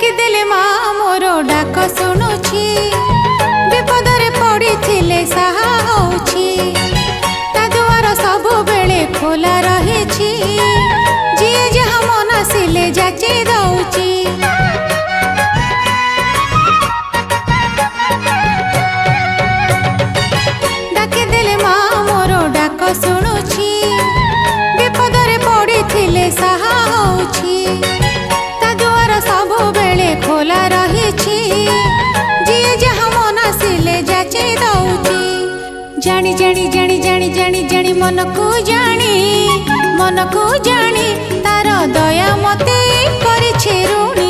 ডাকিদেলে মা মোর ডাক শুণুছি, বিপদরে পড়িছিলে সাহা হଉଛି, তা দুয়ার ସବୁବେଳେ খোলা রহিছি, ଯିଏ ଯାହା ମନ ଆସିଲେ ଯାଚି ଦଉଛି। ডাকিদেলে মা মোর ডাক শুণুছি, বিপদরে পড়িଥିଲେ সাহা হଉଛି, ତା ଦୁଆର ସବୁବେଳେ ଖୋଲା ରହିଛି, ଯିଏ ଯାହା ମନ ଆସିଲେ ଯାଚି ଦଉଛି। ଜାଣି ଜାଣି ଜାଣି ଜାଣି ଜାଣି ଜାଣି ମନକୁ ଜାଣି ତାର ଦୟା ମତେ କରିଛି ଋଣୀ।